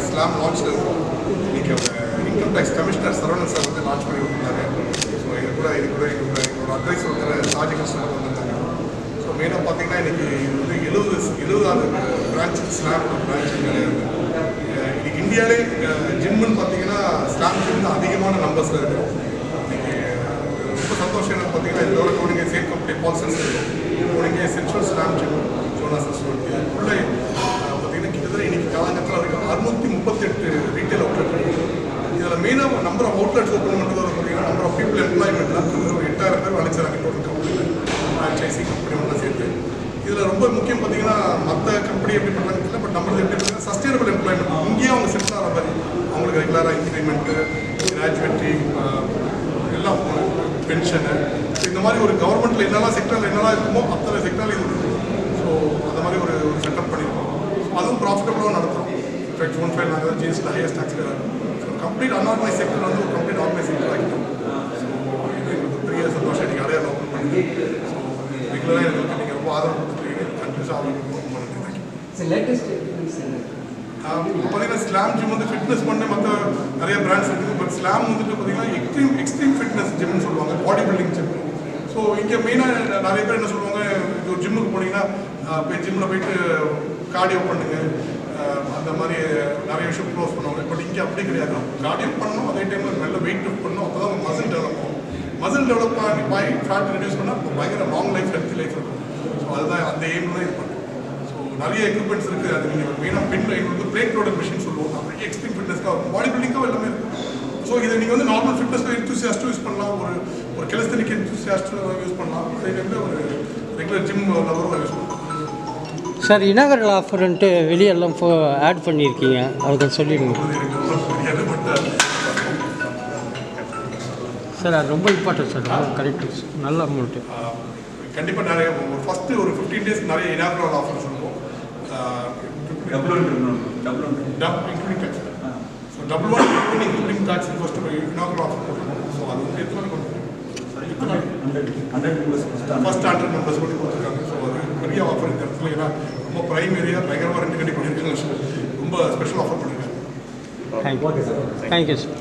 Slam லான்ச்சில் இருக்கும். இன்றைக்கி income tax commissioner Saravanan sir வந்து லான்ச் பண்ணி கொடுத்தாங்க. ஸோ எங்களோட அட்வைஸ் ஒருத்தர் சாஜி கஸ்டமர் வந்திருந்தாங்க. ஸோ மெயினாக பார்த்தீங்கன்னா இன்றைக்கி இது வந்து 70வது பிரான்ச் ஸ்லாம் பிரான்ச் கிடையாது. இன்றைக்கி இந்தியாவிலே ஜிம்முன்னு பார்த்தீங்கன்னா ஸ்லாம் ஜிம் தான் அதிகமான நம்பர்ஸில் இருக்கும். இன்றைக்கி ரொம்ப சந்தோஷம் என்னன்னு பார்த்தீங்கன்னா இதோட கோடிங்க சேம் கம்பெனி பால்சன்ஸ் இருக்கும். கோடிங்க சென்ட்ரல் ஸ்லாம் ஜிம் ஜோனாஸ் உள்ளே பார்த்தீங்கன்னா கிட்டத்தட்ட இன்றைக்கி காலங்கத்தில் அதுக்கு 638 ரீட்டைல் அவுட்லெட் இருக்குது. இதில் மெயினாக நம்பர் ஆஃப் அவுட்லெட்ஸ் ஓப்பன் பண்ணுறது பார்த்தீங்கன்னா நம்பர் ஆஃப் பீப்புள் எம்ப்ளாய்மெண்ட்லாம் ஒரு 8000 பேர் அழைச்சாங்க டோட்டல் கம்பெனியில் ஃப்ரான்ச்சைசி கம்பெனி ஒன்றா சேர்த்து. இதில் ரொம்ப முக்கியம் பார்த்தீங்கன்னா மற்ற கம்பெனி எப்படி பண்ணுறாங்க இல்லை, பட் நம்மளது எப்படி பார்த்தீங்கன்னா சஸ்டைனபிள் எம்ப்ளாய்மெண்ட். இங்கேயே அவங்க செட்டில் ஆகிற மாதிரி அவங்களுக்கு ரெகுலராக இன்க்ரிமெண்ட்டு, கிராஜுவேட்டி, எல்லாம் பென்ஷனு, இந்த மாதிரி ஒரு கவர்மெண்ட்டில் என்னெல்லாம் செக்டரில் என்னெல்லாம் இருக்குமோ அத்தனை செக்டரில் இது இருக்கும். ஸோ அந்த மாதிரி ஒரு செட்டப் பண்ணியிருக்கோம். ஸோ அதுவும் ப்ராஃபிட்டபுளாக நடத்துகிறோம். இன்ஃபேக்ட் 1.5 நாங்கள் தான் ஜிஎஸ்டி ஹையஸ்ட் டாக்ஸில் ஸோ கம்ப்ளீட் அன்ஆர்கனைஸ் செக்டர் வந்து ஒரு கம்ப்ளீட் ஆர்கனைஸ் செக்டர் ஆகிட்டோம். ஸோ இது எங்களுக்கு பெரிய சந்தோஷம். நீங்கள் அடையாளம் ஓப்பன் பண்ணுது. ஸோ ரெகுலராக எங்களுக்கு நீங்கள் ரொம்ப ஆதரவு கொடுத்துருக்கீங்க. கண்டிப்பாக ஆதரவு ஓப்பன் பண்ணுறது. இப்போ பார்த்தீங்கன்னா ஸ்லாம் ஜிம் வந்து ஃபிட்னஸ் பண்ண மற்ற நிறைய பிராண்ட்ஸ் இருக்குது. பட் ஸ்லாம் வந்துட்டு பார்த்தீங்கன்னா எக்ஸ்ட்ரீம் ஃபிட்னஸ் ஜிம்னு சொல்லுவாங்க, பாடி பில்டிங் ஜிம். ஸோ இங்கே மெயினாக நிறைய பேர் என்ன சொல்லுவாங்க, இது ஒரு ஜிம்முக்கு போனீங்கன்னா போய் ஜிம்மில் போயிட்டு கார்டியோ பண்ணுங்க, அந்த மாதிரி நிறைய விஷயம் க்ளோஸ் பண்ணுவாங்க. பட் இங்கே அப்படி கிடையாது. கார்டியோ பண்ணணும், அதே டைமில் நல்ல வெயிட் லிஃப்ட் பண்ணணும். அப்போ தான் மசில் டெவலப் ஆகும். மசில் டெவலப் ஆகி ஃபேட் ரெடியூஸ் பண்ணால் பயங்கர லாங் லைஃப், ஹெல்த்தி லைஃப் இருக்கும். ஸோ அதுதான் அந்த எய்மில் தான் இது பண்ணும். ஸோ நிறைய எக்யூப்மெண்ட்ஸ் இருக்குது. அது நீங்கள் மெயினாக எங்களுக்கு பிளேட் லோடர் மிஷின் சொல்லுவோம். நிறைய எக்ஸ்ட்ரீம் ஃபிட்னஸ்க்காக பாடி பில்டிங்காக எல்லாமே இருக்குது. ஸோ இதை நீங்கள் வந்து நார்மல் ஃபிட்னஸ்க்கு என்தூசியாஸ்ட்டும் யூஸ் பண்ணலாம், ஒரு கெலஸ்தனிக் என்தூசியாஸ்ட்டும் யூஸ் பண்ணலாம். அதே டைமில் ஒரு ரெகுலர் ஜிம் லவரும் யூஸ் பண்ணலாம். சார் இனாகரல் ஆஃபர்ன்ட்டு வெளியெல்லாம் ஆட் பண்ணியிருக்கீங்க, அதுக்கு சொல்லிடுங்க சார். அது ரொம்ப இம்பார்ட்டன்ட் சார். கரெக்டு, நல்ல அமௌண்ட்டு. கண்டிப்பாக நிறைய ஃபஸ்ட்டு ஒரு 15 days நிறைய இனாகரல் ஆஃபர்ஸ் இருக்கும். Including tax. So $1 including tax first inaugural offer போட்டுருக்கோம். ஸோ அது வந்து எத்தனை கொண்டு ஃபஸ்ட் 100 மெம்பர்ஸ் கூட கொடுத்துருக்காங்க. ஸோ அது பெரிய ஆஃபர் இந்த இடத்துல. ஏன்னா ரொம்ப ப்ரைம் ஏரியா, பயங்கரமாக ரெண்டு கட்டி பண்ணியிருக்காங்க. ரொம்ப ஸ்பெஷல் ஆஃபர் பண்ணியிருக்காங்க. Thank you sir.